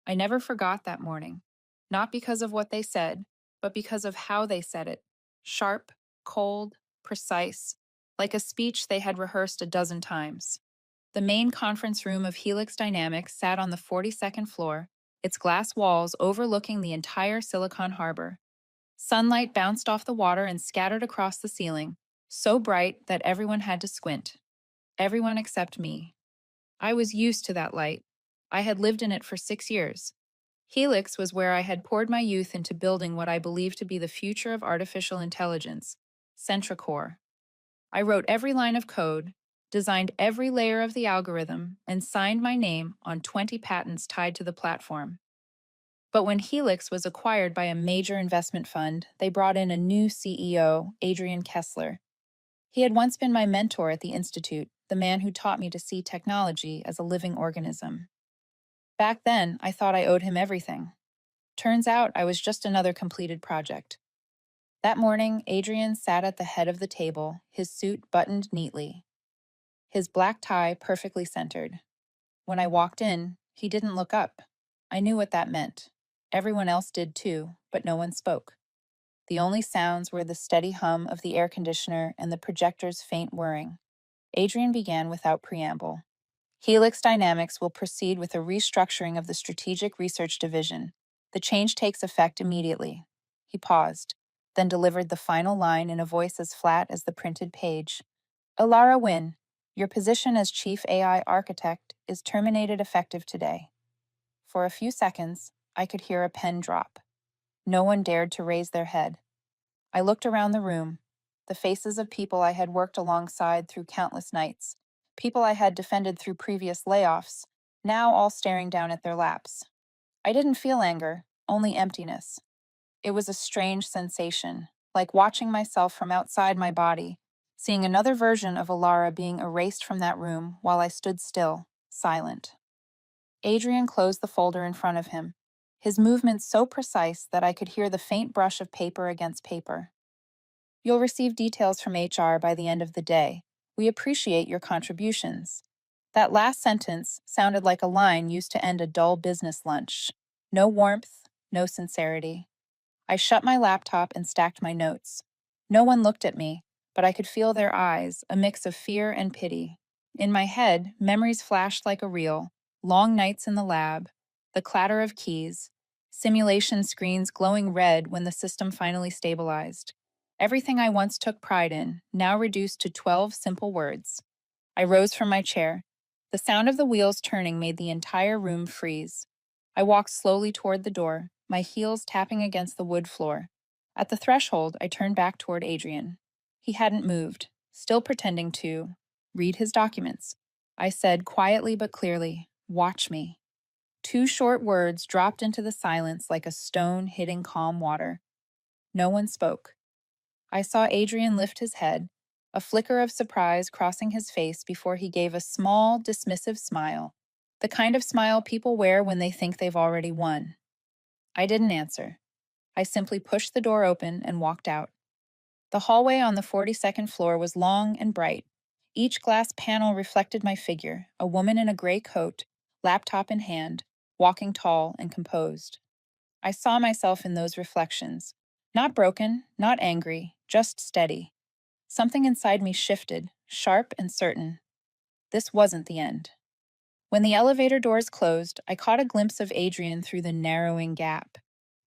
I never forgot that morning, not because of what they said, but because of how they said it. Sharp, cold, precise, like a speech they had rehearsed a dozen times. The main conference room of Helix Dynamics sat on the 42nd floor, its glass walls overlooking the entire Silicon Harbor. Sunlight bounced off the water and scattered across the ceiling, so bright that everyone had to squint. Everyone except me. I was used to that light. I had lived in it for 6 years. Helix was where I had poured my youth into building what I believed to be the future of artificial intelligence, CentraCore. I wrote every line of code, designed every layer of the algorithm, and signed my name on 20 patents tied to the platform. But when Helix was acquired by a major investment fund, they brought in a new CEO, Adrian Kessler. He had once been my mentor at the Institute, the man who taught me to see technology as a living organism. Back then, I thought I owed him everything. Turns out I was just another completed project. That morning, Adrian sat at the head of the table, his suit buttoned neatly, his black tie perfectly centered. When I walked in, he didn't look up. I knew what that meant. Everyone else did too, but no one spoke. The only sounds were the steady hum of the air conditioner and the projector's faint whirring. Adrian began without preamble. Helix Dynamics will proceed with a restructuring of the Strategic Research Division. The change takes effect immediately. He paused, then delivered the final line in a voice as flat as the printed page. Alara Wynn, your position as Chief AI Architect is terminated effective today. For a few seconds, I could hear a pen drop. No one dared to raise their head. I looked around the room, the faces of people I had worked alongside through countless nights, people I had defended through previous layoffs, now all staring down at their laps. I didn't feel anger, only emptiness. It was a strange sensation, like watching myself from outside my body, seeing another version of Alara being erased from that room while I stood still, silent. Adrian closed the folder in front of him, his movements so precise that I could hear the faint brush of paper against paper. You'll receive details from HR by the end of the day. We appreciate your contributions. That last sentence sounded like a line used to end a dull business lunch. No warmth, no sincerity. I shut my laptop and stacked my notes. No one looked at me, but I could feel their eyes, a mix of fear and pity. In my head, memories flashed like a reel, long nights in the lab, the clatter of keys, simulation screens glowing red when the system finally stabilized. Everything I once took pride in, now reduced to 12 simple words. I rose from my chair. The sound of the wheels turning made the entire room freeze. I walked slowly toward the door, my heels tapping against the wood floor. At the threshold, I turned back toward Adrian. He hadn't moved, still pretending to read his documents. I said quietly but clearly, "Watch me." Two short words dropped into the silence like a stone hitting calm water. No one spoke. I saw Adrian lift his head, a flicker of surprise crossing his face before he gave a small, dismissive smile, the kind of smile people wear when they think they've already won. I didn't answer. I simply pushed the door open and walked out. The hallway on the 42nd floor was long and bright. Each glass panel reflected my figure, a woman in a gray coat, laptop in hand, walking tall and composed. I saw myself in those reflections. Not broken, not angry, just steady. Something inside me shifted, sharp and certain. This wasn't the end. When the elevator doors closed, I caught a glimpse of Adrian through the narrowing gap.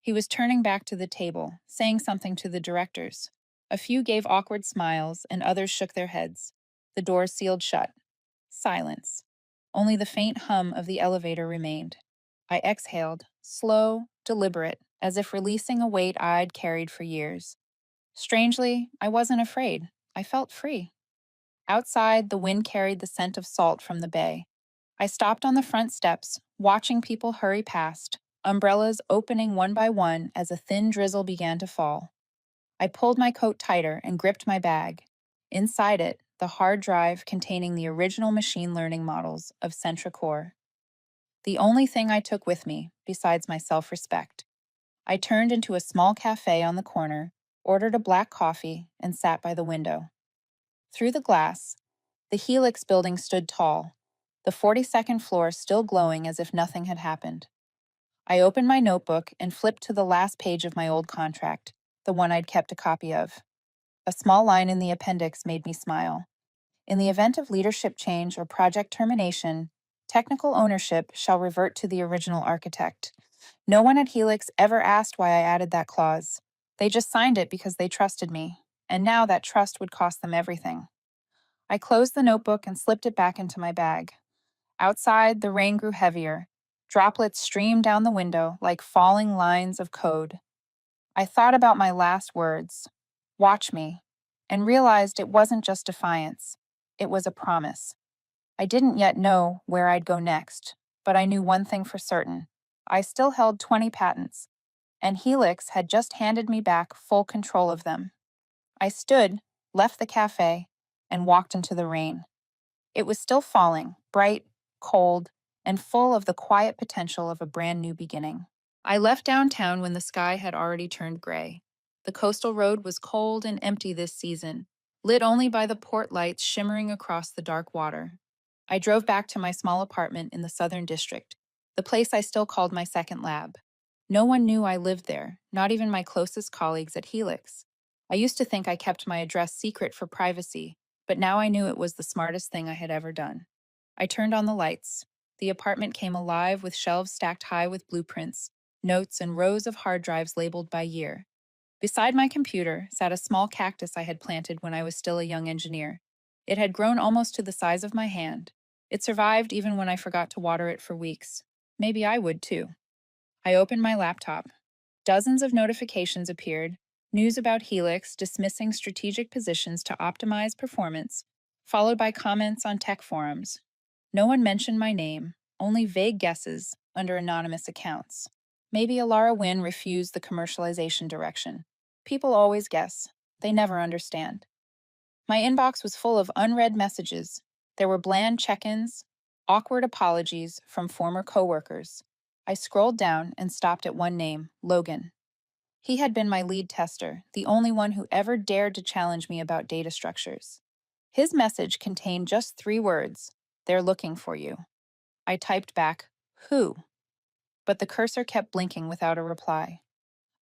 He was turning back to the table, saying something to the directors. A few gave awkward smiles, and others shook their heads. The doors sealed shut. Silence. Only the faint hum of the elevator remained. I exhaled, slow, deliberate, as if releasing a weight I'd carried for years. Strangely, I wasn't afraid. I felt free. Outside, the wind carried the scent of salt from the bay. I stopped on the front steps, watching people hurry past, umbrellas opening one by one as a thin drizzle began to fall. I pulled my coat tighter and gripped my bag. Inside it, the hard drive containing the original machine learning models of CentraCore. The only thing I took with me, besides my self-respect. I turned into a small cafe on the corner, ordered a black coffee, and sat by the window. Through the glass, the Helix building stood tall, the 42nd floor still glowing as if nothing had happened. I opened my notebook and flipped to the last page of my old contract, the one I'd kept a copy of. A small line in the appendix made me smile. In the event of leadership change or project termination, technical ownership shall revert to the original architect. No one at Helix ever asked why I added that clause. They just signed it because they trusted me, and now that trust would cost them everything. I closed the notebook and slipped it back into my bag. Outside, the rain grew heavier. Droplets streamed down the window like falling lines of code. I thought about my last words, "Watch me," and realized it wasn't just defiance. It was a promise. I didn't yet know where I'd go next, but I knew one thing for certain. I still held 20 patents, and Helix had just handed me back full control of them. I stood, left the cafe, and walked into the rain. It was still falling, bright, cold, and full of the quiet potential of a brand new beginning. I left downtown when the sky had already turned gray. The coastal road was cold and empty this season, lit only by the port lights shimmering across the dark water. I drove back to my small apartment in the Southern District, the place I still called my second lab. No one knew I lived there, not even my closest colleagues at Helix. I used to think I kept my address secret for privacy, but now I knew it was the smartest thing I had ever done. I turned on the lights. The apartment came alive with shelves stacked high with blueprints, notes, and rows of hard drives labeled by year. Beside my computer sat a small cactus I had planted when I was still a young engineer. It had grown almost to the size of my hand. It survived even when I forgot to water it for weeks. Maybe I would too. I opened my laptop. Dozens of notifications appeared, news about Helix dismissing strategic positions to optimize performance, followed by comments on tech forums. No one mentioned my name, only vague guesses under anonymous accounts. Maybe Alara Wynn refused the commercialization direction. People always guess. They never understand. My inbox was full of unread messages. There were bland check-ins, awkward apologies from former coworkers. I scrolled down and stopped at one name, Logan. He had been my lead tester, the only one who ever dared to challenge me about data structures. His message contained just 3 words: "They're looking for you." I typed back, "Who?" But the cursor kept blinking without a reply.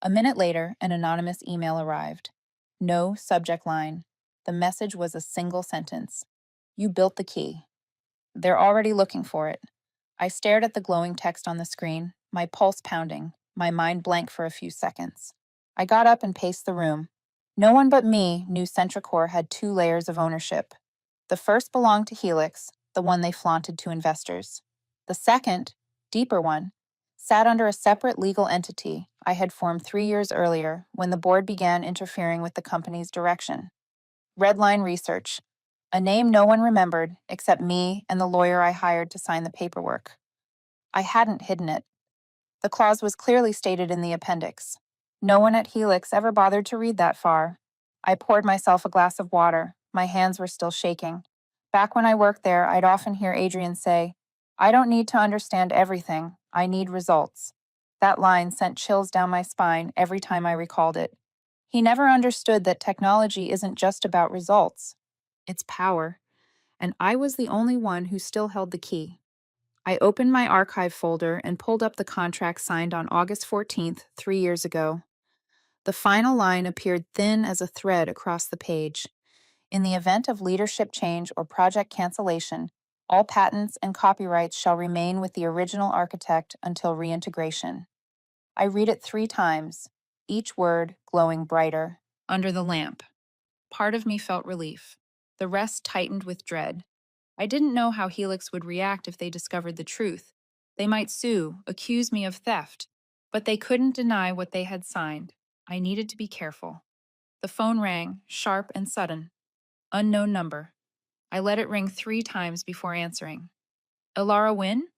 A minute later, an anonymous email arrived. No subject line. The message was a single sentence: "You built the key. They're already looking for it." I stared at the glowing text on the screen, my pulse pounding, my mind blank for a few seconds. I got up and paced the room. No one but me knew Centricore had 2 layers of ownership. The first belonged to Helix, the one they flaunted to investors. The second, deeper one, sat under a separate legal entity I had formed 3 years earlier when the board began interfering with the company's direction. Redline Research, a name no one remembered except me and the lawyer I hired to sign the paperwork. I hadn't hidden it. The clause was clearly stated in the appendix. No one at Helix ever bothered to read that far. I poured myself a glass of water. My hands were still shaking. Back when I worked there, I'd often hear Adrian say, "I don't need to understand everything. I need results." That line sent chills down my spine every time I recalled it. He never understood that technology isn't just about results. It's power. And I was the only one who still held the key. I opened my archive folder and pulled up the contract signed on August 14th, 3 years ago. The final line appeared thin as a thread across the page. In the event of leadership change or project cancellation, all patents and copyrights shall remain with the original architect until reintegration. I read it 3 times, each word glowing brighter. Under the lamp. Part of me felt relief. The rest tightened with dread. I didn't know how Helix would react if they discovered the truth. They might sue, accuse me of theft, but they couldn't deny what they had signed. I needed to be careful. The phone rang, sharp and sudden. Unknown number. I let it ring 3 times before answering. Alara Wynn?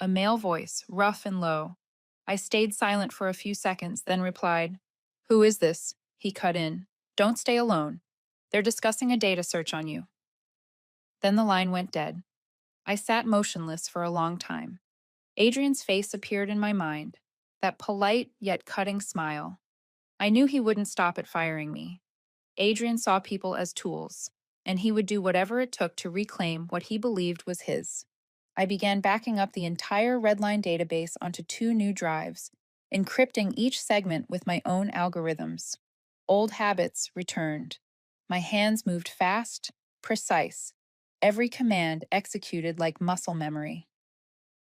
A male voice, rough and low. I stayed silent for a few seconds, then replied, "Who is this?" He cut in. "Don't stay alone. They're discussing a data search on you." Then the line went dead. I sat motionless for a long time. Adrian's face appeared in my mind, that polite yet cutting smile. I knew he wouldn't stop at firing me. Adrian saw people as tools, and he would do whatever it took to reclaim what he believed was his. I began backing up the entire Redline database onto two new drives, encrypting each segment with my own algorithms. Old habits returned. My hands moved fast, precise, every command executed like muscle memory.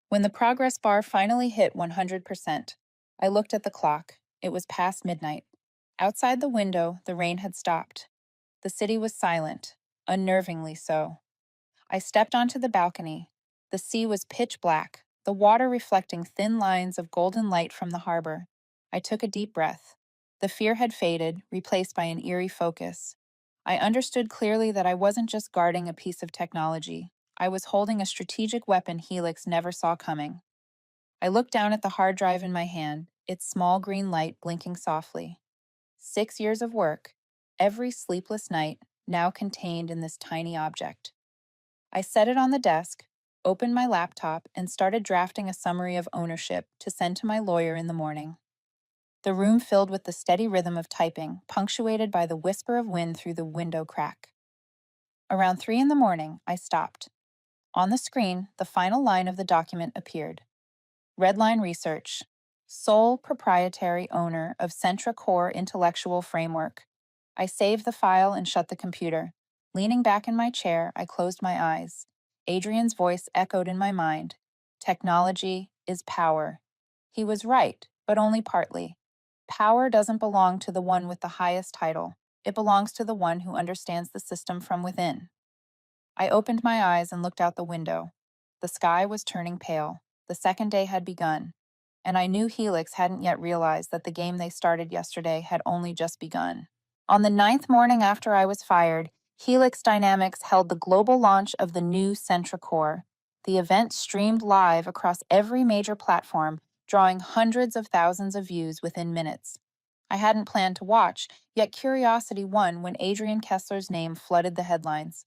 When the progress bar finally hit 100%, I looked at the clock. It was past midnight. Outside the window, the rain had stopped. The city was silent, unnervingly so. I stepped onto the balcony. The sea was pitch black, the water reflecting thin lines of golden light from the harbor. I took a deep breath. The fear had faded, replaced by an eerie focus. I understood clearly that I wasn't just guarding a piece of technology. I was holding a strategic weapon Helix never saw coming. I looked down at the hard drive in my hand, its small green light blinking softly. 6 years of work, every sleepless night, now contained in this tiny object. I set it on the desk, opened my laptop, and started drafting a summary of ownership to send to my lawyer in the morning. The room filled with the steady rhythm of typing, punctuated by the whisper of wind through the window crack. Around 3 in the morning, I stopped. On the screen, the final line of the document appeared. Redline Research, sole proprietary owner of Centra Core Intellectual Framework. I saved the file and shut the computer. Leaning back in my chair, I closed my eyes. Adrian's voice echoed in my mind. Technology is power. He was right, but only partly. Power doesn't belong to the one with the highest title. It belongs to the one who understands the system from within. I opened my eyes and looked out the window. The sky was turning pale. The second day had begun, and I knew Helix hadn't yet realized that the game they started yesterday had only just begun. On the ninth morning after I was fired, Helix Dynamics held the global launch of the new Centra Core. The event streamed live across every major platform, drawing hundreds of thousands of views within minutes. I hadn't planned to watch, yet curiosity won when Adrian Kessler's name flooded the headlines.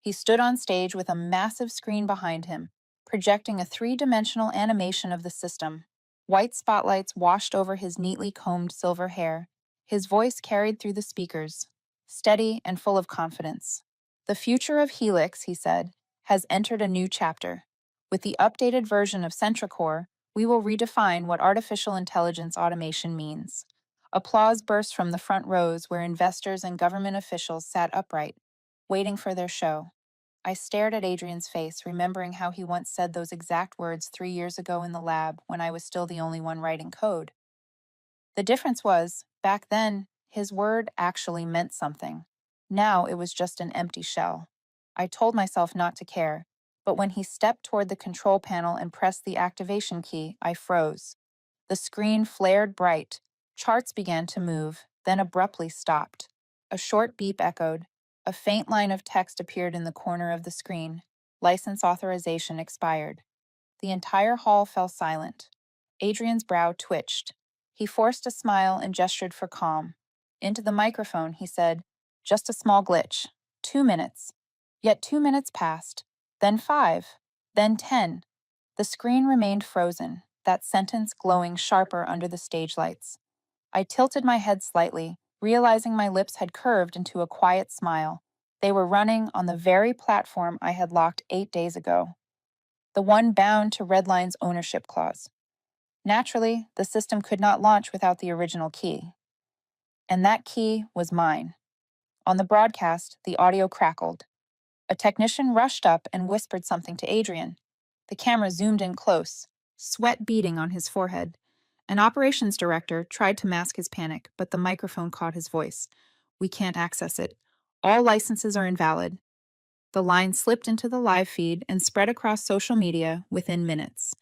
He stood on stage with a massive screen behind him, projecting a three-dimensional animation of the system. White spotlights washed over his neatly combed silver hair. His voice carried through the speakers, steady and full of confidence. The future of Helix, he said, has entered a new chapter. With the updated version of CentraCore, we will redefine what artificial intelligence automation means. Applause burst from the front rows where investors and government officials sat upright, waiting for their show. I stared at Adrian's face, remembering how he once said those exact words 3 years ago in the lab when I was still the only one writing code. The difference was, back then, his word actually meant something. Now it was just an empty shell. I told myself not to care, but when he stepped toward the control panel and pressed the activation key, I froze. The screen flared bright. Charts began to move, then abruptly stopped. A short beep echoed. A faint line of text appeared in the corner of the screen. License authorization expired. The entire hall fell silent. Adrian's brow twitched. He forced a smile and gestured for calm. Into the microphone, he said, "Just a small glitch. 2 minutes." Yet 2 minutes passed, then 5, then 10. The screen remained frozen, that sentence glowing sharper under the stage lights. I tilted my head slightly, realizing my lips had curved into a quiet smile. They were running on the very platform I had locked 8 days ago, the one bound to Redline's ownership clause. Naturally, the system could not launch without the original key. And that key was mine. On the broadcast, the audio crackled. A technician rushed up and whispered something to Adrian. The camera zoomed in close, sweat beading on his forehead. An operations director tried to mask his panic, but the microphone caught his voice. "We can't access it. All licenses are invalid." The line slipped into the live feed and spread across social media within minutes.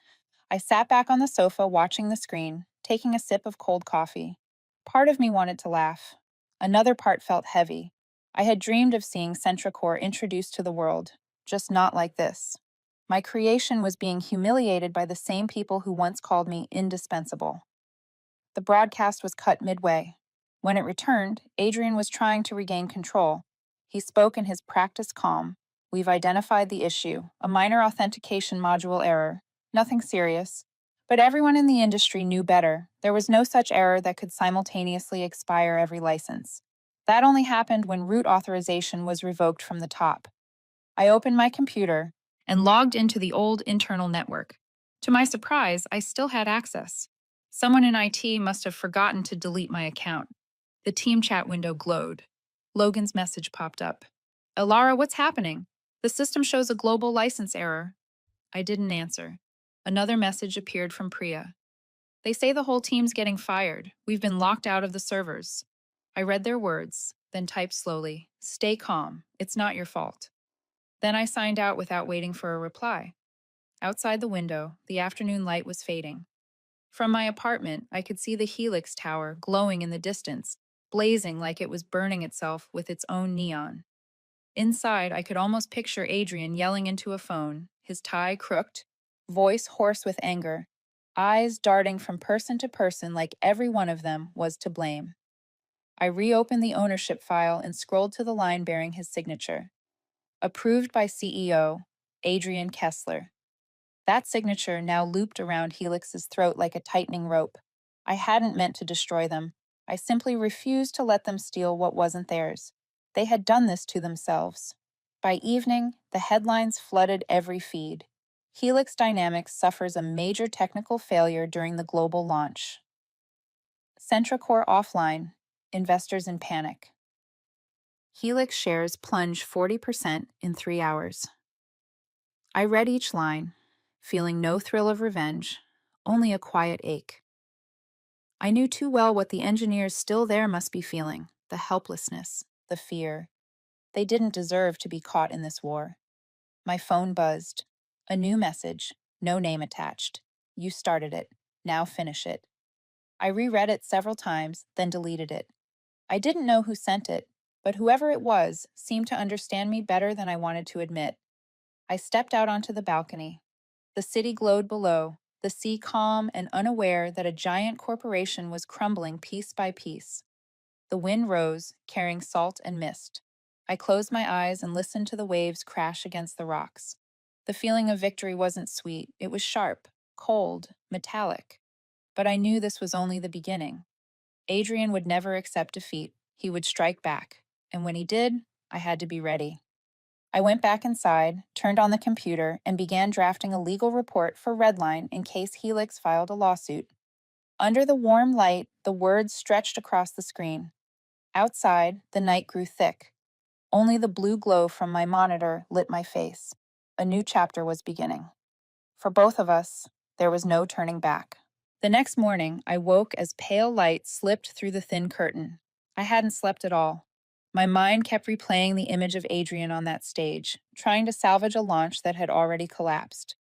I sat back on the sofa watching the screen, taking a sip of cold coffee. Part of me wanted to laugh. Another part felt heavy. I had dreamed of seeing CentraCore introduced to the world, just not like this. My creation was being humiliated by the same people who once called me indispensable. The broadcast was cut midway. When it returned, Adrian was trying to regain control. He spoke in his practiced calm. "We've identified the issue, a minor authentication module error. Nothing serious. But everyone in the industry knew better. There was no such error that could simultaneously expire every license. That only happened when root authorization was revoked from the top." I opened my computer. and logged into the old internal network. To my surprise, I still had access. Someone in IT must have forgotten to delete my account. The team chat window glowed. Logan's message popped up. Elara, what's happening? The system shows a global license error. I didn't answer. Another message appeared from Priya. They say the whole team's getting fired. We've been locked out of the servers. I read their words, then typed slowly, Stay calm. It's not your fault. Then I signed out without waiting for a reply. Outside the window, the afternoon light was fading. From my apartment, I could see the Helix Tower glowing in the distance, blazing like it was burning itself with its own neon. Inside, I could almost picture Adrian yelling into a phone, his tie crooked, voice hoarse with anger, eyes darting from person to person like every one of them was to blame. I reopened the ownership file and scrolled to the line bearing his signature. Approved by CEO, Adrian Kessler. That signature now looped around Helix's throat like a tightening rope. I hadn't meant to destroy them. I simply refused to let them steal what wasn't theirs. They had done this to themselves. By evening, the headlines flooded every feed. Helix Dynamics suffers a major technical failure during the global launch. Centracore offline. Investors in panic. Helix shares plunge 40% in 3 hours. I read each line, feeling no thrill of revenge, only a quiet ache. I knew too well what the engineers still there must be feeling, the helplessness, the fear. They didn't deserve to be caught in this war. My phone buzzed. A new message, no name attached. You started it, now finish it. I reread it several times, then deleted it. I didn't know who sent it, but whoever it was seemed to understand me better than I wanted to admit. I stepped out onto the balcony. The city glowed below, the sea calm and unaware that a giant corporation was crumbling piece by piece. The wind rose, carrying salt and mist. I closed my eyes and listened to the waves crash against the rocks. The feeling of victory wasn't sweet, it was sharp, cold, metallic. But I knew this was only the beginning. Adrian would never accept defeat. He would strike back. And when he did, I had to be ready. I went back inside, turned on the computer, and began drafting a legal report for Redline in case Helix filed a lawsuit. Under the warm light, the words stretched across the screen. Outside, the night grew thick. Only the blue glow from my monitor lit my face. A new chapter was beginning. For both of us, there was no turning back. The next morning, I woke as pale light slipped through the thin curtain. I hadn't slept at all. My mind kept replaying the image of Adrian on that stage, trying to salvage a launch that had already collapsed.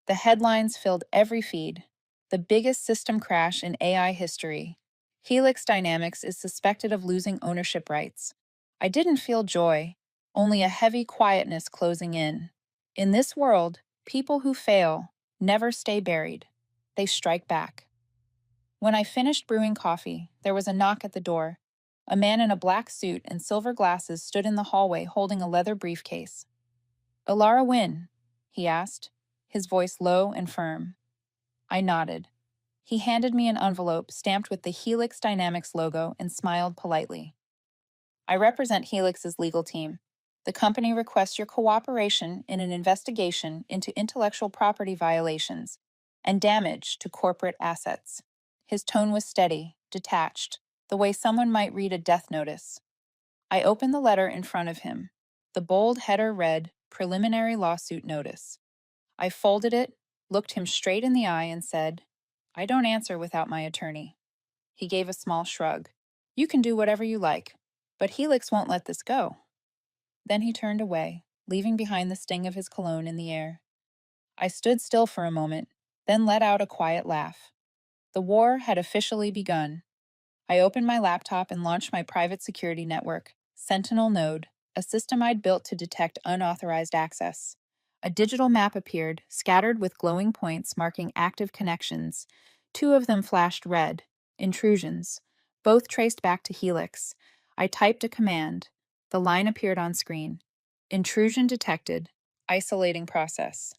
The headlines filled every feed. The biggest system crash in AI history. Helix Dynamics is suspected of losing ownership rights. I didn't feel joy, only a heavy quietness closing in. In this world, people who fail never stay buried. They strike back. When I finished brewing coffee, there was a knock at the door. A man in a black suit and silver glasses stood in the hallway holding a leather briefcase. Elara Wynn, he asked, his voice low and firm. I nodded. He handed me an envelope stamped with the Helix Dynamics logo and smiled politely. I represent Helix's legal team. The company requests your cooperation in an investigation into intellectual property violations and damage to corporate assets. His tone was steady, detached, the way someone might read a death notice. I opened the letter in front of him. The bold header read, Preliminary Lawsuit Notice. I folded it, looked him straight in the eye, and said, I don't answer without my attorney. He gave a small shrug. You can do whatever you like, but Helix won't let this go. Then he turned away, leaving behind the sting of his cologne in the air. I stood still for a moment, then let out a quiet laugh. The war had officially begun. I opened my laptop and launched my private security network, Sentinel Node, a system I'd built to detect unauthorized access. A digital map appeared, scattered with glowing points marking active connections. 2 of them flashed red, intrusions, both traced back to Helix. I typed a command. The line appeared on screen. Intrusion detected. Isolating process.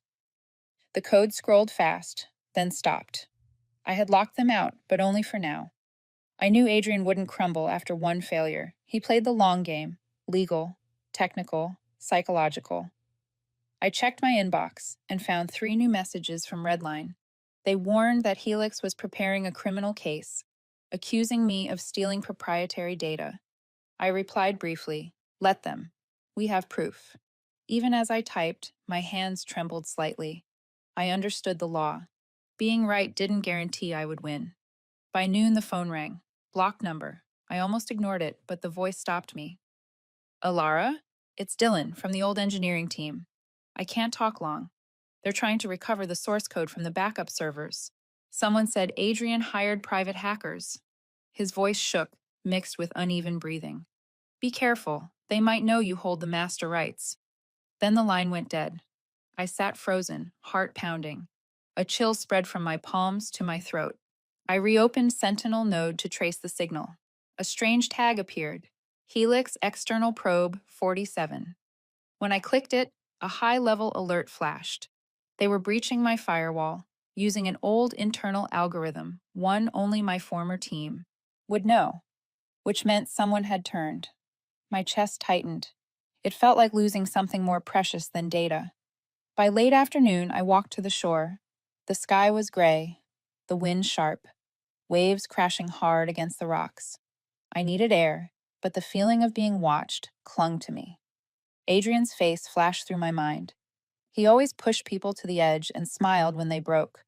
The code scrolled fast, then stopped. I had locked them out, but only for now. I knew Adrian wouldn't crumble after one failure. He played the long game, legal, technical, psychological. I checked my inbox and found 3 new messages from Redline. They warned that Helix was preparing a criminal case, accusing me of stealing proprietary data. I replied briefly, "Let them. We have proof." Even as I typed, my hands trembled slightly. I understood the law. Being right didn't guarantee I would win. By noon, the phone rang. Blocked number. I almost ignored it, but the voice stopped me. "Alara? It's Dylan from the old engineering team. I can't talk long. They're trying to recover the source code from the backup servers. Someone said Adrian hired private hackers." His voice shook, mixed with uneven breathing. "Be careful. They might know you hold the master rights." Then the line went dead. I sat frozen, heart pounding. A chill spread from my palms to my throat. I reopened Sentinel Node to trace the signal. A strange tag appeared: Helix External Probe 47. When I clicked it, a high-level alert flashed. They were breaching my firewall, using an old internal algorithm, one only my former team would know, which meant someone had turned. My chest tightened. It felt like losing something more precious than data. By late afternoon, I walked to the shore. The sky was gray, the wind sharp, waves crashing hard against the rocks. I needed air, but the feeling of being watched clung to me. Adrian's face flashed through my mind. He always pushed people to the edge and smiled when they broke.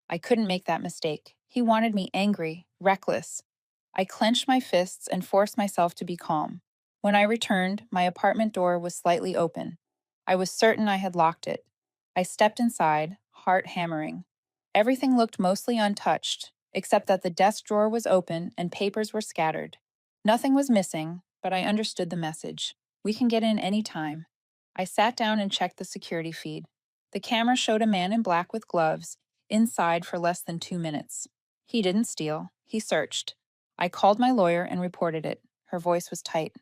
I couldn't make that mistake. He wanted me angry, reckless. I clenched my fists and forced myself to be calm. When I returned, my apartment door was slightly open. I was certain I had locked it. I stepped inside, heart hammering. Everything looked mostly untouched, except that the desk drawer was open and papers were scattered. Nothing was missing, but I understood the message. We can get in any time. I sat down and checked the security feed. The camera showed a man in black with gloves inside for less than 2 minutes. He didn't steal, he searched. I called my lawyer and reported it. Her voice was tight.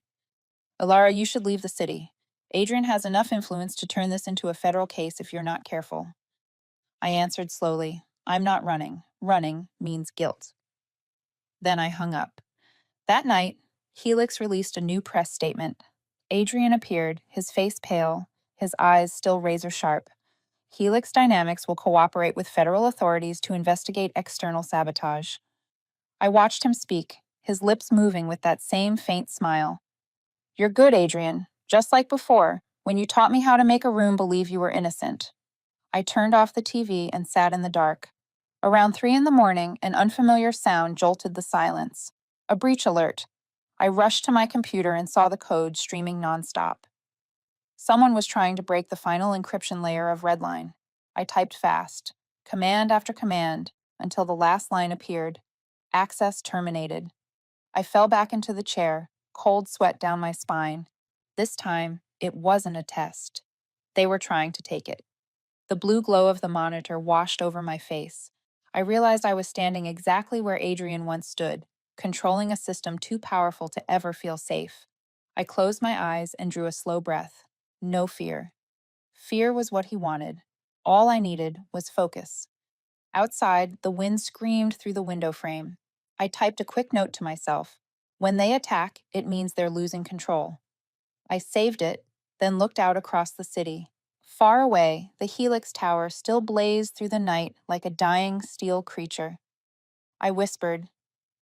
"Alara, you should leave the city. Adrian has enough influence to turn this into a federal case if you're not careful." I answered slowly, "I'm not running. Running means guilt." Then I hung up. That night, Helix released a new press statement. Adrian appeared, his face pale, his eyes still razor sharp. Helix Dynamics will cooperate with federal authorities to investigate external sabotage. I watched him speak, his lips moving with that same faint smile. "You're good, Adrian. Just like before, when you taught me how to make a room believe you were innocent." I turned off the TV and sat in the dark. Around 3 in the morning, an unfamiliar sound jolted the silence. A breach alert. I rushed to my computer and saw the code streaming nonstop. Someone was trying to break the final encryption layer of Redline. I typed fast, command after command, until the last line appeared: "Access terminated." I fell back into the chair, cold sweat down my spine. This time, it wasn't a test. They were trying to take it. The blue glow of the monitor washed over my face. I realized I was standing exactly where Adrian once stood, controlling a system too powerful to ever feel safe. I closed my eyes and drew a slow breath. No fear. Fear was what he wanted. All I needed was focus. Outside, the wind screamed through the window frame. I typed a quick note to myself. When they attack, it means they're losing control. I saved it, then looked out across the city. Far away, the Helix Tower still blazed through the night like a dying steel creature. I whispered,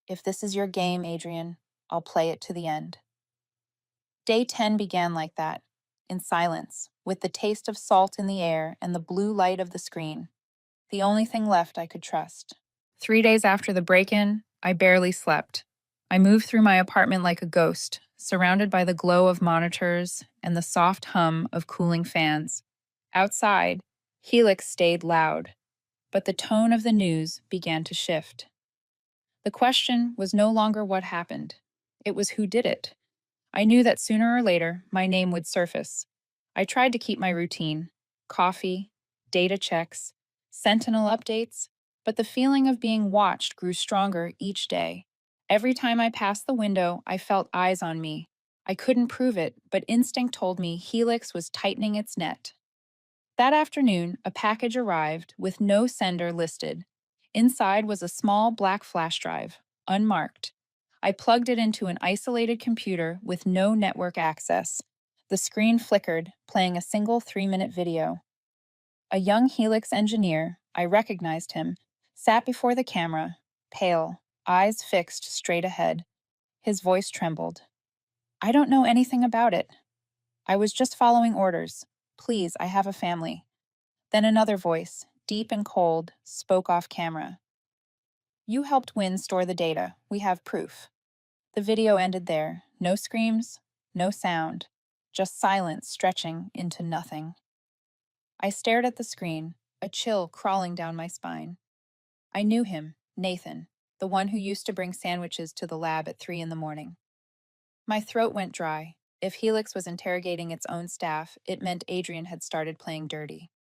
"If this is your game, Adrian, I'll play it to the end." Day 10 began like that, in silence, with the taste of salt in the air and the blue light of the screen. The only thing left I could trust. 3 days after the break-in, I barely slept. I moved through my apartment like a ghost, surrounded by the glow of monitors and the soft hum of cooling fans. Outside, Helix stayed loud, but the tone of the news began to shift. The question was no longer what happened. It was who did it. I knew that sooner or later, my name would surface. I tried to keep my routine: coffee, data checks, Sentinel updates, but the feeling of being watched grew stronger each day. Every time I passed the window, I felt eyes on me. I couldn't prove it, but instinct told me Helix was tightening its net. That afternoon, a package arrived with no sender listed. Inside was a small black flash drive, unmarked. I plugged it into an isolated computer with no network access. The screen flickered, playing a single 3-minute video. A young Helix engineer, I recognized him, sat before the camera, pale, eyes fixed straight ahead. His voice trembled. I don't know anything about it. I was just following orders. Please, I have a family. Then another voice, deep and cold, spoke off camera. You helped Win store the data. We have proof. The video ended there. No screams, no sound, just silence stretching into nothing. I stared at the screen, a chill crawling down my spine. I knew him, Nathan, the one who used to bring sandwiches to the lab at 3 in the morning. My throat went dry. If Helix was interrogating its own staff, it meant Adrian had started playing dirty.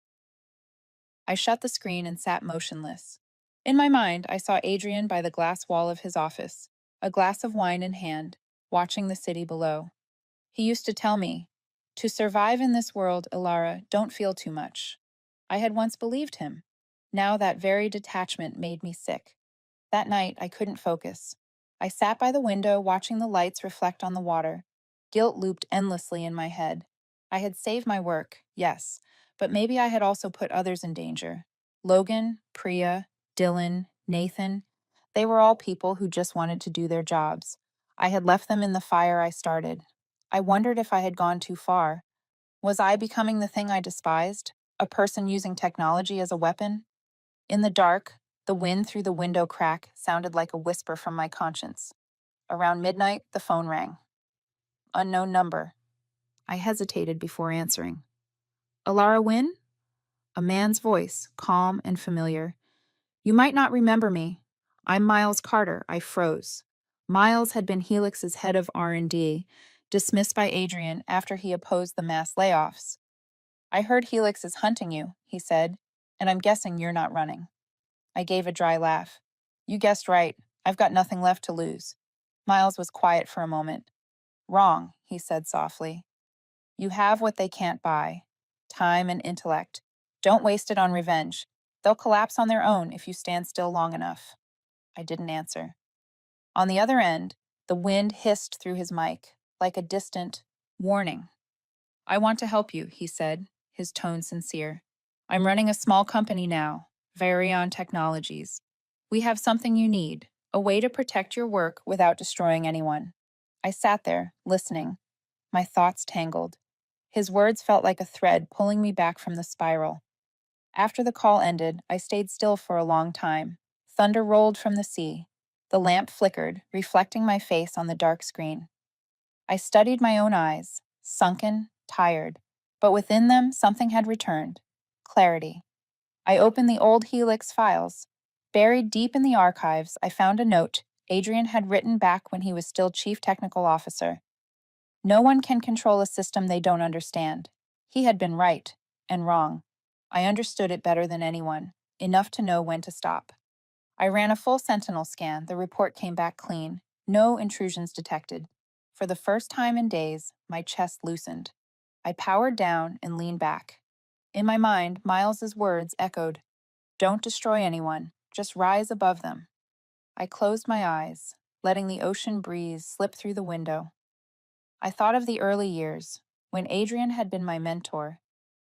I shut the screen and sat motionless. In my mind, I saw Adrian by the glass wall of his office, a glass of wine in hand, watching the city below. He used to tell me, "To survive in this world, Ilara, don't feel too much." I had once believed him. Now that very detachment made me sick. That night, I couldn't focus. I sat by the window watching the lights reflect on the water. Guilt looped endlessly in my head. I had saved my work, yes, but maybe I had also put others in danger. Logan, Priya, Dylan, Nathan, they were all people who just wanted to do their jobs. I had left them in the fire I started. I wondered if I had gone too far. Was I becoming the thing I despised? A person using technology as a weapon? In the dark, the wind through the window crack sounded like a whisper from my conscience. Around midnight, the phone rang. Unknown number. I hesitated before answering. Alara Wynn? A man's voice, calm and familiar. You might not remember me. I'm Miles Carter. I froze. Miles had been Helix's head of R&D, dismissed by Adrian after he opposed the mass layoffs. I heard Helix is hunting you, he said, and I'm guessing you're not running. I gave a dry laugh. You guessed right. I've got nothing left to lose. Miles was quiet for a moment. Wrong, he said softly. You have what they can't buy. Time and intellect. Don't waste it on revenge. They'll collapse on their own if you stand still long enough. I didn't answer. On the other end, the wind hissed through his mic, like a distant warning. I want to help you, he said, his tone sincere. I'm running a small company now, Varion Technologies. We have something you need, a way to protect your work without destroying anyone. I sat there, listening, my thoughts tangled. His words felt like a thread pulling me back from the spiral. After the call ended, I stayed still for a long time. Thunder rolled from the sea. The lamp flickered, reflecting my face on the dark screen. I studied my own eyes, sunken, tired, but within them something had returned. Clarity. I opened the old Helix files. Buried deep in the archives, I found a note Adrian had written back when he was still Chief Technical Officer. No one can control a system they don't understand. He had been right and wrong. I understood it better than anyone, enough to know when to stop. I ran a full sentinel scan. The report came back clean. No intrusions detected. For the first time in days, my chest loosened. I powered down and leaned back. In my mind, Miles's words echoed, "Don't destroy anyone, just rise above them." I closed my eyes, letting the ocean breeze slip through the window. I thought of the early years, when Adrian had been my mentor.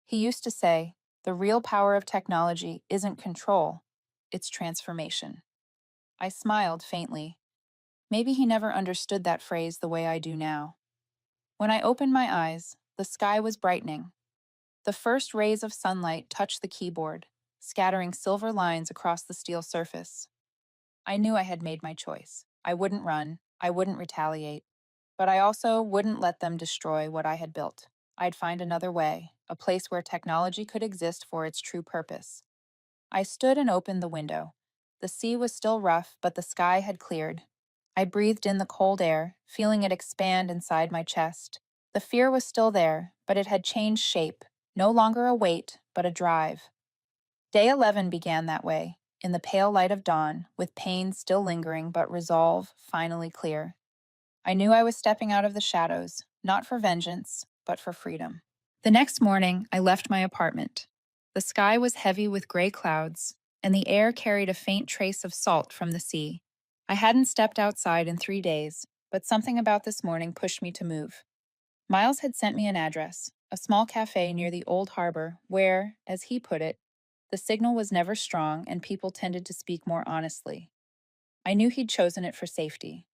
He used to say, "The real power of technology isn't control, it's transformation." I smiled faintly. Maybe he never understood that phrase the way I do now. When I opened my eyes, the sky was brightening. The first rays of sunlight touched the keyboard, scattering silver lines across the steel surface. I knew I had made my choice. I wouldn't run, I wouldn't retaliate, but I also wouldn't let them destroy what I had built. I'd find another way, a place where technology could exist for its true purpose. I stood and opened the window. The sea was still rough, but the sky had cleared. I breathed in the cold air, feeling it expand inside my chest. The fear was still there, but it had changed shape, no longer a weight, but a drive. Day 11 began that way, in the pale light of dawn, with pain still lingering but resolve finally clear. I knew I was stepping out of the shadows, not for vengeance, but for freedom. The next morning, I left my apartment. The sky was heavy with gray clouds, and the air carried a faint trace of salt from the sea. I hadn't stepped outside in 3 days, but something about this morning pushed me to move. Miles had sent me an address, a small cafe near the old harbor where, as he put it, the signal was never strong and people tended to speak more honestly. I knew he'd chosen it for safety.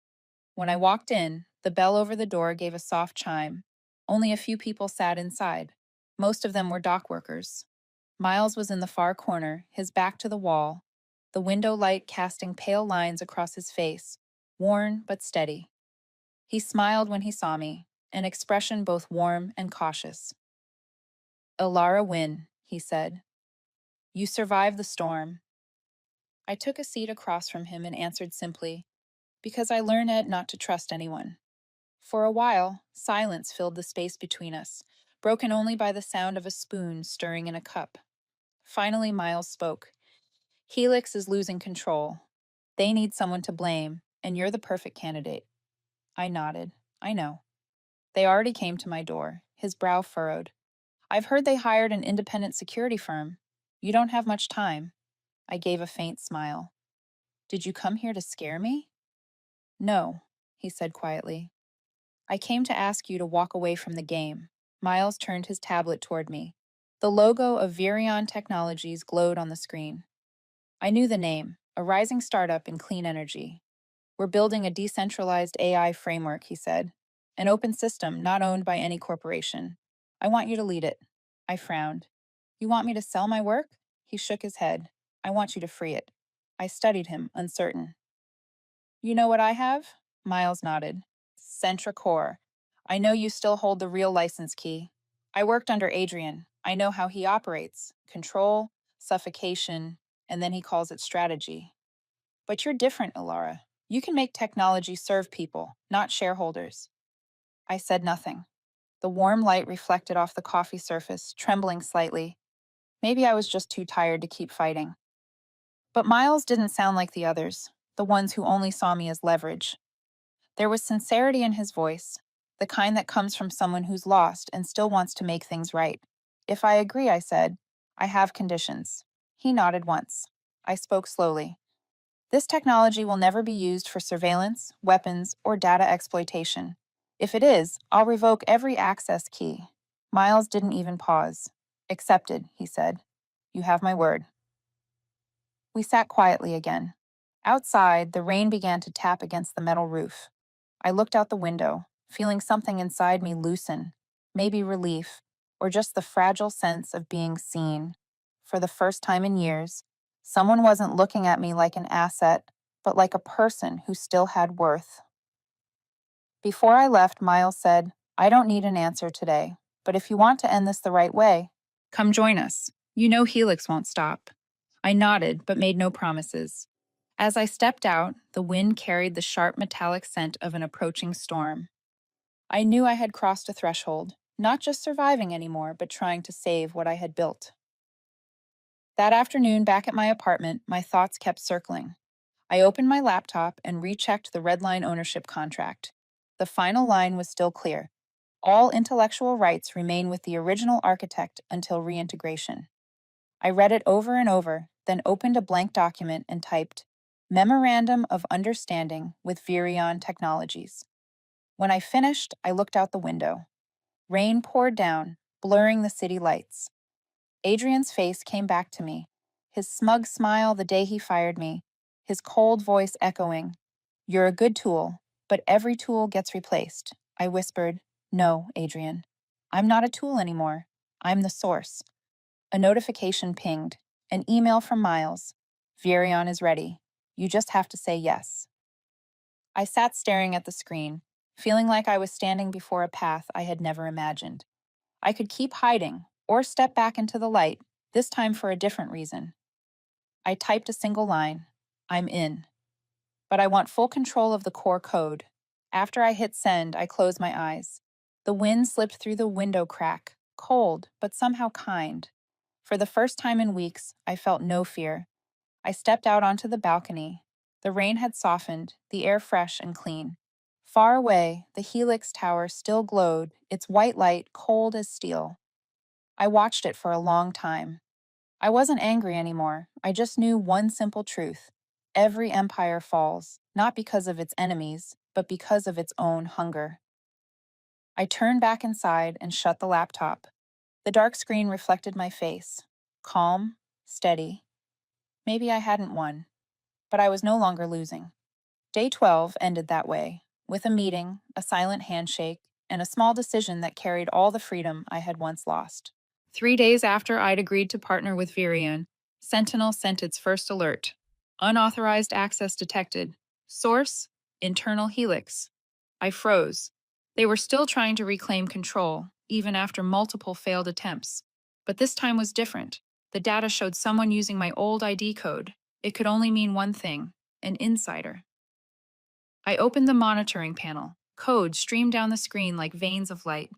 When I walked in, the bell over the door gave a soft chime. Only a few people sat inside. Most of them were dock workers. Miles was in the far corner, his back to the wall, the window light casting pale lines across his face, worn but steady. He smiled when he saw me, an expression both warm and cautious. "Ilara Wynne," he said. "You survived the storm." I took a seat across from him and answered simply, "Because I learned not to trust anyone." For a while, silence filled the space between us, broken only by the sound of a spoon stirring in a cup. Finally, Miles spoke. "Helix is losing control. They need someone to blame, and you're the perfect candidate." I nodded. "I know." They already came to my door, his brow furrowed. "I've heard they hired an independent security firm. You don't have much time." I gave a faint smile. "Did you come here to scare me?" "No," he said quietly. "I came to ask you to walk away from the game." Miles turned his tablet toward me. The logo of Virion Technologies glowed on the screen. I knew the name, a rising startup in clean energy. "We're building a decentralized AI framework," he said. "An open system not owned by any corporation. I want you to lead it." I frowned. "You want me to sell my work?" He shook his head. "I want you to free it." I studied him, uncertain. "You know what I have?" Miles nodded. "Centra Core. I know you still hold the real license key. I worked under Adrian. I know how he operates. Control, suffocation, and then he calls it strategy. But you're different, Ilara. You can make technology serve people, not shareholders." I said nothing. The warm light reflected off the coffee surface, trembling slightly. Maybe I was just too tired to keep fighting. But Miles didn't sound like the others, the ones who only saw me as leverage. There was sincerity in his voice, the kind that comes from someone who's lost and still wants to make things right. "If I agree," I said, "I have conditions." He nodded once. I spoke slowly. "This technology will never be used for surveillance, weapons, or data exploitation. If it is, I'll revoke every access key." Miles didn't even pause. "Accepted," he said. "You have my word." We sat quietly again. Outside, the rain began to tap against the metal roof. I looked out the window, feeling something inside me loosen, maybe relief, or just the fragile sense of being seen. For the first time in years, someone wasn't looking at me like an asset, but like a person who still had worth. Before I left, Miles said, "I don't need an answer today, but if you want to end this the right way, come join us. You know Helix won't stop." I nodded, but made no promises. As I stepped out, the wind carried the sharp metallic scent of an approaching storm. I knew I had crossed a threshold, not just surviving anymore, but trying to save what I had built. That afternoon, back at my apartment, my thoughts kept circling. I opened my laptop and rechecked the Redline ownership contract. The final line was still clear. All intellectual rights remain with the original architect until reintegration. I read it over and over, then opened a blank document and typed, "Memorandum of Understanding with Virion Technologies." When I finished, I looked out the window. Rain poured down, blurring the city lights. Adrian's face came back to me, his smug smile the day he fired me, his cold voice echoing, "You're a good tool, but every tool gets replaced." I whispered, "No, Adrian. I'm not a tool anymore. I'm the source." A notification pinged, an email from Miles. "Virion is ready. You just have to say yes." I sat staring at the screen, feeling like I was standing before a path I had never imagined. I could keep hiding, or step back into the light, this time for a different reason. I typed a single line, "I'm in." But I want full control of the core code. After I hit send, I closed my eyes. The wind slipped through the window crack, cold, but somehow kind. For the first time in weeks, I felt no fear. I stepped out onto the balcony. The rain had softened, the air fresh and clean. Far away, the Helix Tower still glowed, its white light cold as steel. I watched it for a long time. I wasn't angry anymore. I just knew one simple truth. Every empire falls, not because of its enemies, but because of its own hunger. I turned back inside and shut the laptop. The dark screen reflected my face. Calm, steady. Maybe I hadn't won, but I was no longer losing. Day 12 ended that way, with a meeting, a silent handshake, and a small decision that carried all the freedom I had once lost. 3 days after I'd agreed to partner with Virion, Sentinel sent its first alert. Unauthorized access detected. Source: internal helix. I froze. They were still trying to reclaim control, even after multiple failed attempts. But this time was different. The data showed someone using my old ID code. It could only mean one thing: an insider. I opened the monitoring panel. Code streamed down the screen like veins of light.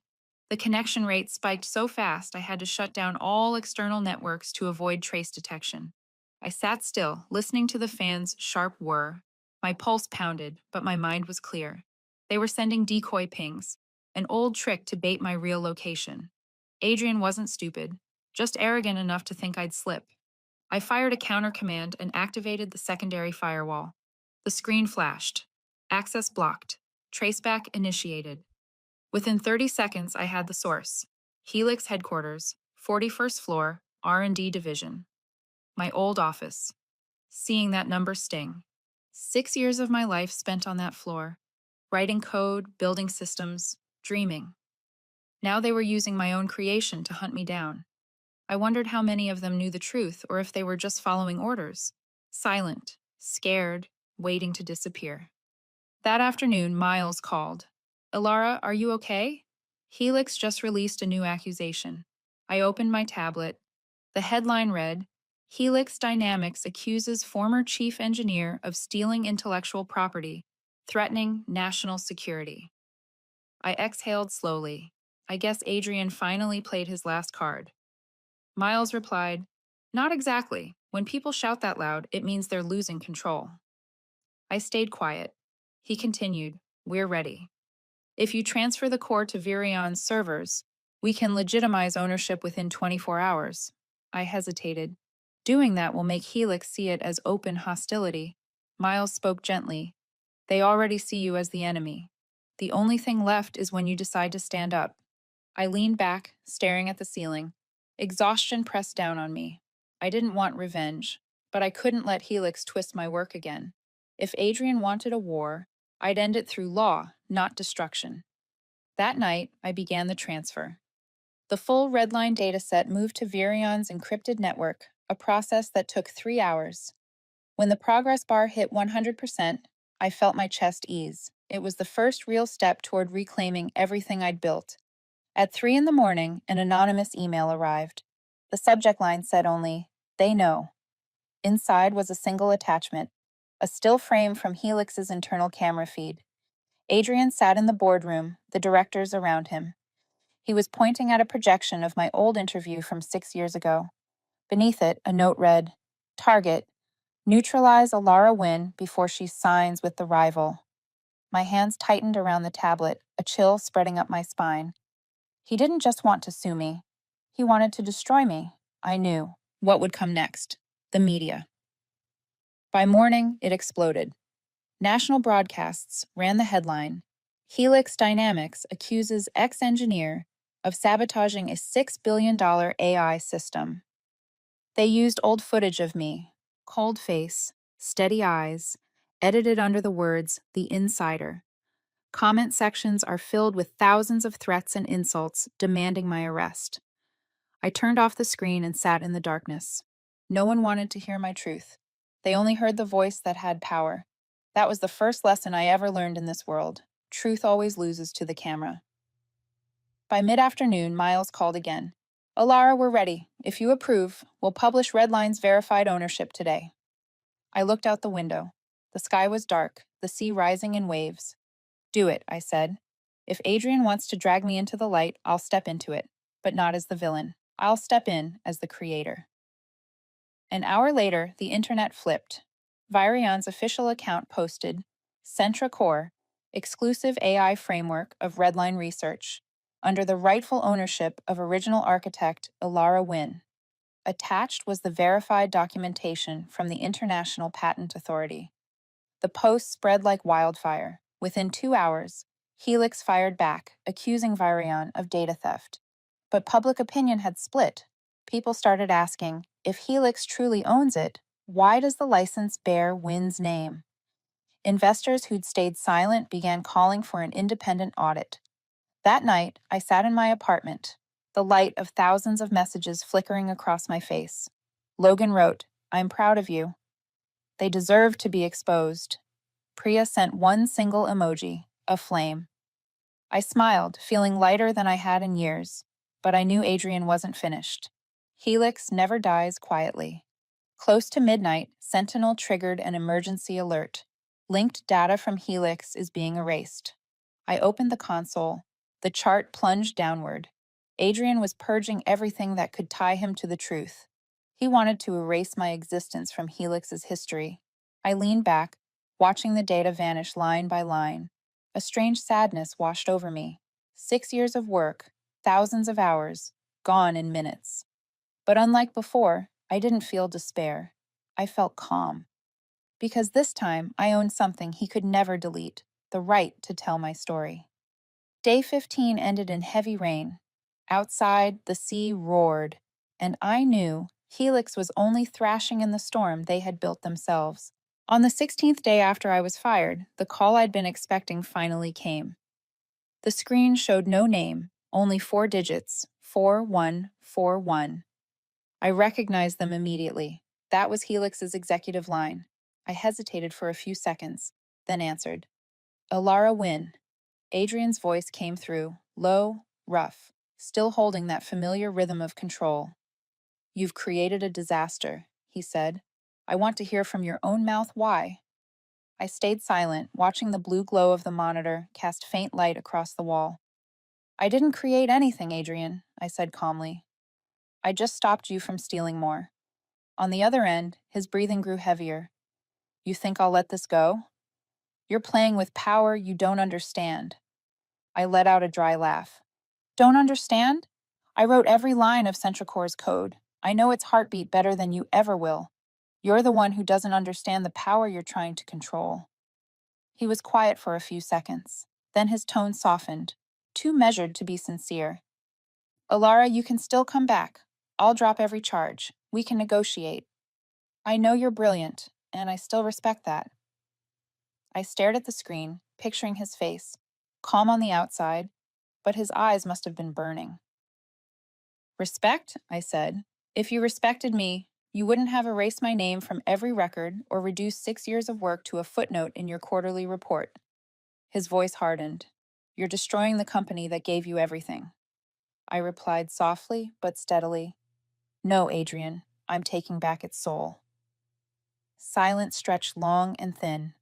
The connection rate spiked so fast I had to shut down all external networks to avoid trace detection. I sat still, listening to the fan's sharp whir. My pulse pounded, but my mind was clear. They were sending decoy pings, an old trick to bait my real location. Adrian wasn't stupid, just arrogant enough to think I'd slip. I fired a counter command and activated the secondary firewall. The screen flashed. Access blocked. Traceback initiated. Within 30 seconds, I had the source. Helix headquarters, 41st floor, R&D division. My old office. Seeing that number sting. 6 years of my life spent on that floor, writing code, building systems, dreaming. Now they were using my own creation to hunt me down. I wondered how many of them knew the truth or if they were just following orders. Silent, scared, waiting to disappear. That afternoon, Miles called. Ilara, are you okay? Helix just released a new accusation. I opened my tablet. The headline read, Helix Dynamics accuses former chief engineer of stealing intellectual property, threatening national security. I exhaled slowly. I guess Adrian finally played his last card. Miles replied, Not exactly. When people shout that loud, it means they're losing control. I stayed quiet. He continued, We're ready. If you transfer the core to Virion's servers, we can legitimize ownership within 24 hours. I hesitated. Doing that will make Helix see it as open hostility. Miles spoke gently. They already see you as the enemy. The only thing left is when you decide to stand up. I leaned back, staring at the ceiling. Exhaustion pressed down on me. I didn't want revenge, but I couldn't let Helix twist my work again. If Adrian wanted a war, I'd end it through law, not destruction. That night, I began the transfer. The full Redline dataset moved to Virion's encrypted network, a process that took 3 hours. When the progress bar hit 100%, I felt my chest ease. It was the first real step toward reclaiming everything I'd built. At 3 in the morning, an anonymous email arrived. The subject line said only, They know. Inside was a single attachment, a still frame from Helix's internal camera feed. Adrian sat in the boardroom, the directors around him. He was pointing at a projection of my old interview from 6 years ago. Beneath it, a note read, Target, neutralize Ilara Wynn before she signs with the rival. My hands tightened around the tablet, a chill spreading up my spine. He didn't just want to sue me. He wanted to destroy me. I knew. What would come next? The media. By morning, it exploded. National broadcasts ran the headline, Helix Dynamics accuses ex-engineer of sabotaging a $6 billion AI system. They used old footage of me, cold face, steady eyes, edited under the words, The Insider. Comment sections are filled with thousands of threats and insults demanding my arrest. I turned off the screen and sat in the darkness. No one wanted to hear my truth. They only heard the voice that had power. That was the first lesson I ever learned in this world. Truth always loses to the camera. By mid-afternoon, Miles called again. Ilara, we're ready. If you approve, we'll publish Redline's verified ownership today. I looked out the window. The sky was dark, the sea rising in waves. Do it, I said. If Adrian wants to drag me into the light, I'll step into it, but not as the villain. I'll step in as the creator. An hour later, the internet flipped. Virion's official account posted, Centra Core, exclusive AI framework of Redline Research, under the rightful ownership of original architect Ilara Wynn. Attached was the verified documentation from the International Patent Authority. The post spread like wildfire. Within 2 hours, Helix fired back, accusing Virion of data theft. But public opinion had split. People started asking, if Helix truly owns it, why does the license bear Wynn's name? Investors who'd stayed silent began calling for an independent audit. That night, I sat in my apartment, the light of thousands of messages flickering across my face. Logan wrote, "I'm proud of you." They deserve to be exposed. Priya sent one single emoji, a flame. I smiled, feeling lighter than I had in years, but I knew Adrian wasn't finished. Helix never dies quietly. Close to midnight, Sentinel triggered an emergency alert. Linked data from Helix is being erased. I opened the console. The chart plunged downward. Adrian was purging everything that could tie him to the truth. He wanted to erase my existence from Helix's history. I leaned back, watching the data vanish line by line. A strange sadness washed over me. 6 years of work, thousands of hours, gone in minutes. But unlike before, I didn't feel despair. I felt calm. Because this time, I owned something he could never delete, the right to tell my story. Day 15 ended in heavy rain. Outside, the sea roared, and I knew Helix was only thrashing in the storm they had built themselves. On the 16th day after I was fired, the call I'd been expecting finally came. The screen showed no name, only 4 digits, 4141. I recognized them immediately. That was Helix's executive line. I hesitated for a few seconds, then answered. Alara Wynn. Adrian's voice came through, low, rough, still holding that familiar rhythm of control. You've created a disaster, he said. I want to hear from your own mouth why. I stayed silent, watching the blue glow of the monitor cast faint light across the wall. I didn't create anything, Adrian, I said calmly. I just stopped you from stealing more. On the other end, his breathing grew heavier. You think I'll let this go? You're playing with power you don't understand. I let out a dry laugh. Don't understand? I wrote every line of CentraCore's code. I know its heartbeat better than you ever will. You're the one who doesn't understand the power you're trying to control. He was quiet for a few seconds. Then his tone softened, too measured to be sincere. Alara, you can still come back. I'll drop every charge. We can negotiate. I know you're brilliant, and I still respect that. I stared at the screen, picturing his face, calm on the outside, but his eyes must have been burning. Respect, I said. If you respected me, you wouldn't have erased my name from every record or reduced 6 years of work to a footnote in your quarterly report. His voice hardened. You're destroying the company that gave you everything. I replied softly but steadily. No, Adrian, I'm taking back its soul. Silence stretched long and thin.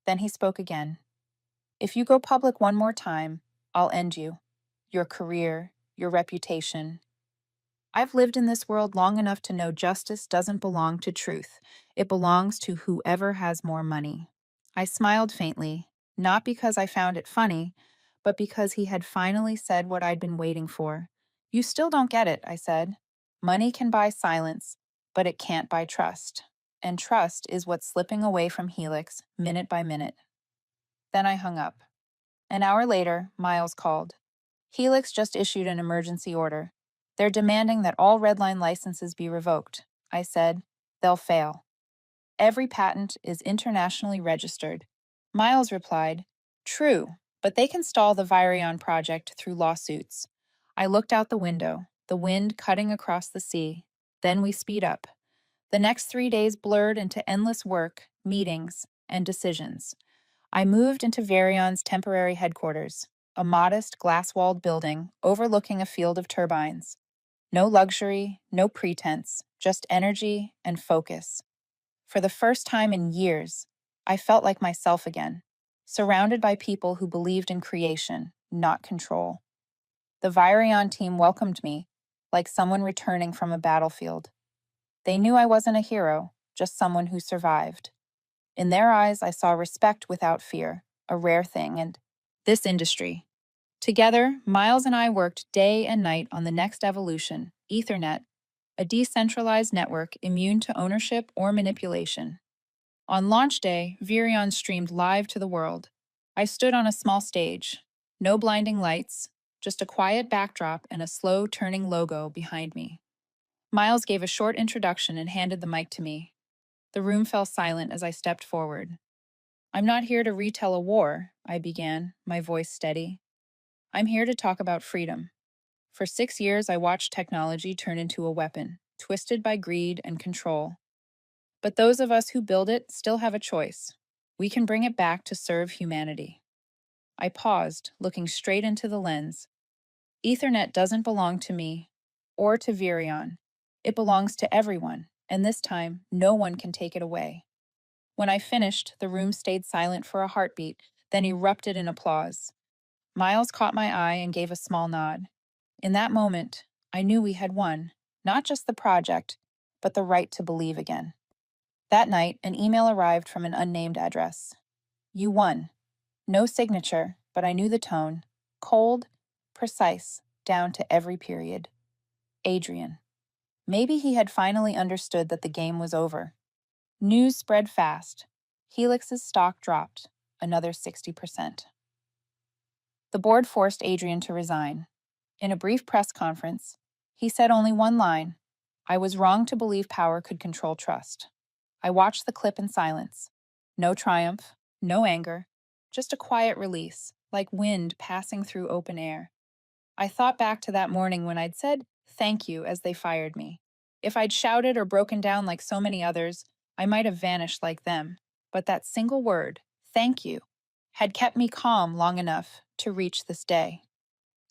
Then he spoke again. If you go public one more time, I'll end you. Your career, your reputation. I've lived in this world long enough to know justice doesn't belong to truth. It belongs to whoever has more money. I smiled faintly, not because I found it funny, but because he had finally said what I'd been waiting for. You still don't get it, I said. Money can buy silence, but it can't buy trust. And trust is what's slipping away from Helix, minute by minute. Then I hung up. An hour later, Miles called. Helix just issued an emergency order. They're demanding that all Redline licenses be revoked. I said, they'll fail. Every patent is internationally registered. Miles replied, true, but they can stall the Virion project through lawsuits. I looked out the window, the wind cutting across the sea. Then we speed up. The next 3 days blurred into endless work, meetings, and decisions. I moved into Virion's temporary headquarters, a modest glass-walled building overlooking a field of turbines. No luxury, no pretense, just energy and focus. For the first time in years, I felt like myself again, surrounded by people who believed in creation, not control. The Virion team welcomed me, like someone returning from a battlefield. They knew I wasn't a hero, just someone who survived. In their eyes, I saw respect without fear, a rare thing, and this industry. Together, Miles and I worked day and night on the next evolution, Ethernet, a decentralized network immune to ownership or manipulation. On launch day, Virion streamed live to the world. I stood on a small stage, No blinding lights, just a quiet backdrop and a slow turning logo behind me. Miles gave a short introduction and handed the mic to me. The room fell silent as I stepped forward. "I'm not here to retell a war," I began, my voice steady. "I'm here to talk about freedom. For 6 years, I watched technology turn into a weapon, twisted by greed and control. But those of us who build it still have a choice. We can bring it back to serve humanity." I paused, looking straight into the lens. Ethernet doesn't belong to me or to Virion. It belongs to everyone, and this time, no one can take it away. When I finished, the room stayed silent for a heartbeat, then erupted in applause. Miles caught my eye and gave a small nod. In that moment, I knew we had won, not just the project, but the right to believe again. That night, an email arrived from an unnamed address. "You won." No signature, but I knew the tone. Cold, precise, down to every period. Adrian. Maybe he had finally understood that the game was over. News spread fast. Helix's stock dropped, another 60%. The board forced Adrian to resign. In a brief press conference, he said only one line: "I was wrong to believe power could control trust." I watched the clip in silence. No triumph, no anger, just a quiet release, like wind passing through open air. I thought back to that morning when I'd said thank you as they fired me. If I'd shouted or broken down like so many others, I might have vanished like them. But that single word, thank you, had kept me calm long enough to reach this day.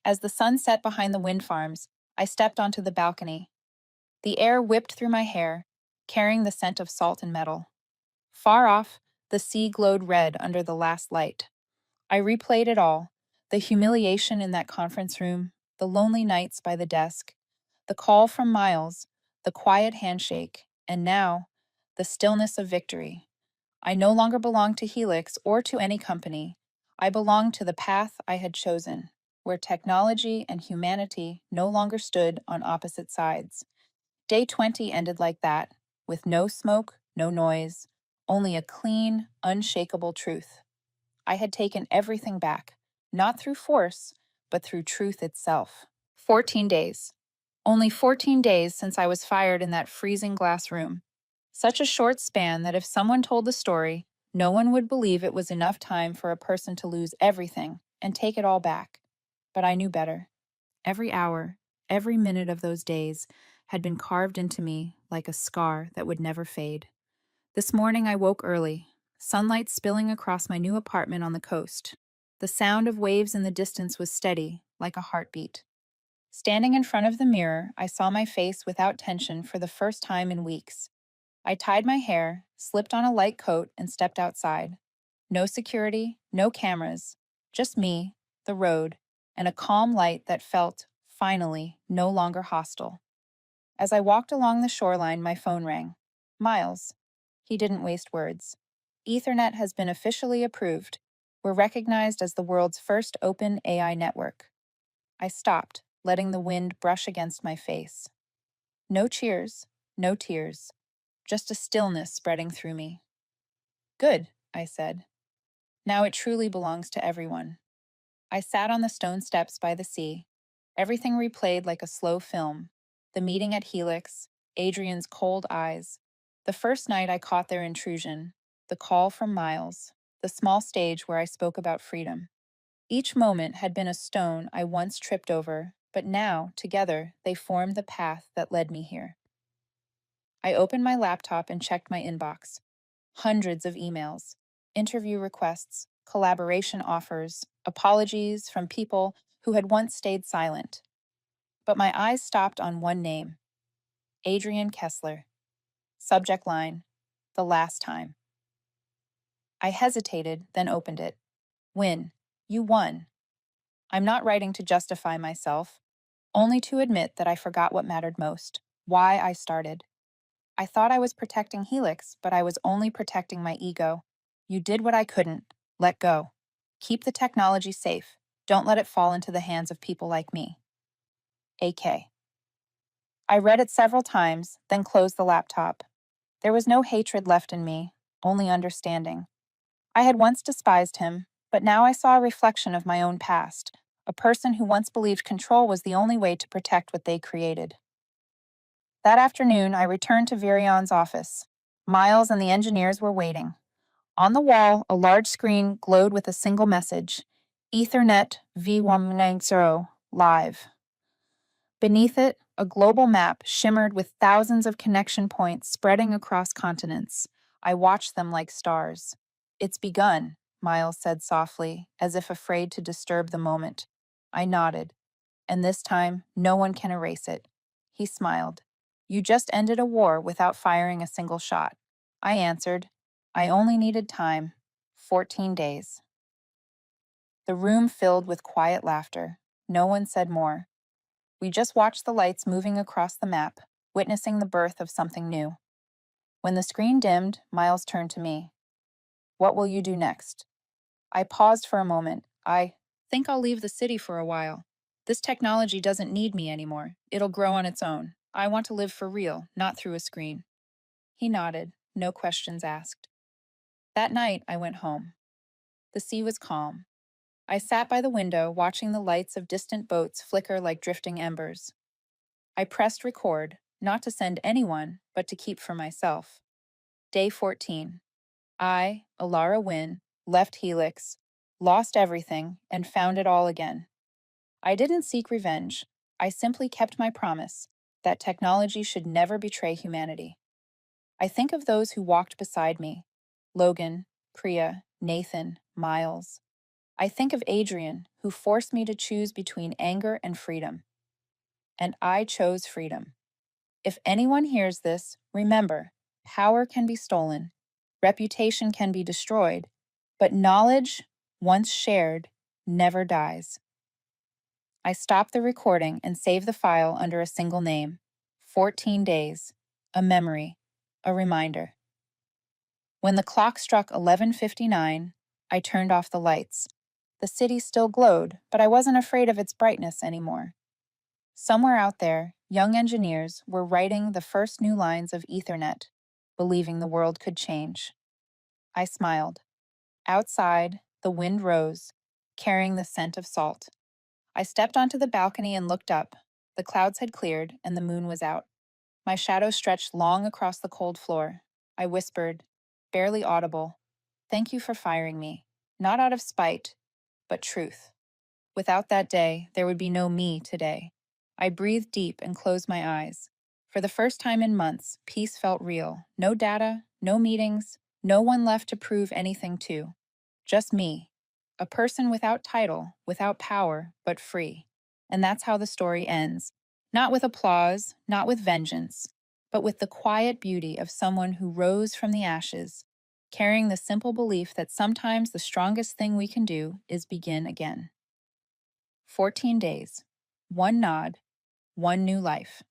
As the sun set behind the wind farms, I stepped onto the balcony. The air whipped through my hair, carrying the scent of salt and metal. Far off, the sea glowed red under the last light. I replayed it all: the humiliation in that conference room, the lonely nights by the desk, the call from Miles, the quiet handshake, and now, the stillness of victory. I no longer belonged to Helix or to any company. I belonged to the path I had chosen, where technology and humanity no longer stood on opposite sides. Day 20 ended like that, with no smoke, no noise, only a clean, unshakable truth. I had taken everything back, not through force, but through truth itself. 14 days. Only 14 days since I was fired in that freezing glass room. Such a short span that if someone told the story, no one would believe it was enough time for a person to lose everything and take it all back. But I knew better. Every hour, every minute of those days had been carved into me like a scar that would never fade. This morning I woke early, sunlight spilling across my new apartment on the coast. The sound of waves in the distance was steady, like a heartbeat. Standing in front of the mirror, I saw my face without tension for the first time in weeks. I tied my hair, slipped on a light coat, and stepped outside. No security, no cameras, just me, the road, and a calm light that felt, finally, no longer hostile. As I walked along the shoreline, my phone rang. Miles. He didn't waste words. Ethernet has been officially approved. We're recognized as the world's first open AI network. I stopped, letting the wind brush against my face. No cheers, no tears, just a stillness spreading through me. Good, I said. Now it truly belongs to everyone. I sat on the stone steps by the sea. Everything replayed like a slow film. The meeting at Helix, Adrian's cold eyes, the first night I caught their intrusion, the call from Miles, the small stage where I spoke about freedom. Each moment had been a stone I once tripped over, but now, together, they formed the path that led me here. I opened my laptop and checked my inbox. Hundreds of emails, interview requests, collaboration offers, apologies from people who had once stayed silent. But my eyes stopped on one name: Adrian Kessler. Subject line: the last time. I hesitated, then opened it. Win. You won. I'm not writing to justify myself, only to admit that I forgot what mattered most, why I started. I thought I was protecting Helix, but I was only protecting my ego. You did what I couldn't. Let go. Keep the technology safe. Don't let it fall into the hands of people like me. AK. I read it several times, then closed the laptop. There was no hatred left in me, only understanding. I had once despised him, But now I saw a reflection of my own past, a person who once believed control was the only way to protect what they created. That afternoon, I returned to Virion's office. Miles and the engineers were waiting. On the wall, a large screen glowed with a single message: Ethernet V190 live. Beneath it, a global map shimmered with thousands of connection points spreading across continents. I watched them like stars. It's begun, Miles said softly, as if afraid to disturb the moment. I nodded. And this time, no one can erase it. He smiled. You just ended a war without firing a single shot. I answered. I only needed time. 14 days. The room filled with quiet laughter. No one said more. We just watched the lights moving across the map, witnessing the birth of something new. When the screen dimmed, Miles turned to me. What will you do next? I paused for a moment. I think I'll leave the city for a while. This technology doesn't need me anymore. It'll grow on its own. I want to live for real, not through a screen. He nodded, no questions asked. That night, I went home. The sea was calm. I sat by the window, watching the lights of distant boats flicker like drifting embers. I pressed record, not to send anyone, but to keep for myself. Day 14. I, Alara Wynn, left Helix, lost everything, and found it all again. I didn't seek revenge. I simply kept my promise that technology should never betray humanity. I think of those who walked beside me: Logan, Priya, Nathan, Miles. I think of Adrian, who forced me to choose between anger and freedom. And I chose freedom. If anyone hears this, remember, power can be stolen, reputation can be destroyed, but knowledge, once shared, never dies. I stopped the recording and saved the file under a single name. 14 days. A memory. A reminder. When the clock struck 11:59, I turned off the lights. The city still glowed, but I wasn't afraid of its brightness anymore. Somewhere out there, young engineers were writing the first new lines of Ethernet, believing the world could change. I smiled. Outside, the wind rose, carrying the scent of salt. I stepped onto the balcony and looked up. The clouds had cleared, and the moon was out. My shadow stretched long across the cold floor. I whispered, barely audible, "Thank you for firing me, not out of spite, but truth." Without that day, there would be no me today. I breathed deep and closed my eyes. For the first time in months, peace felt real. No data, no meetings, no one left to prove anything to. Just me. A person without title, without power, but free. And that's how the story ends. Not with applause, not with vengeance, but with the quiet beauty of someone who rose from the ashes, carrying the simple belief that sometimes the strongest thing we can do is begin again. 14 days. One nod. One new life.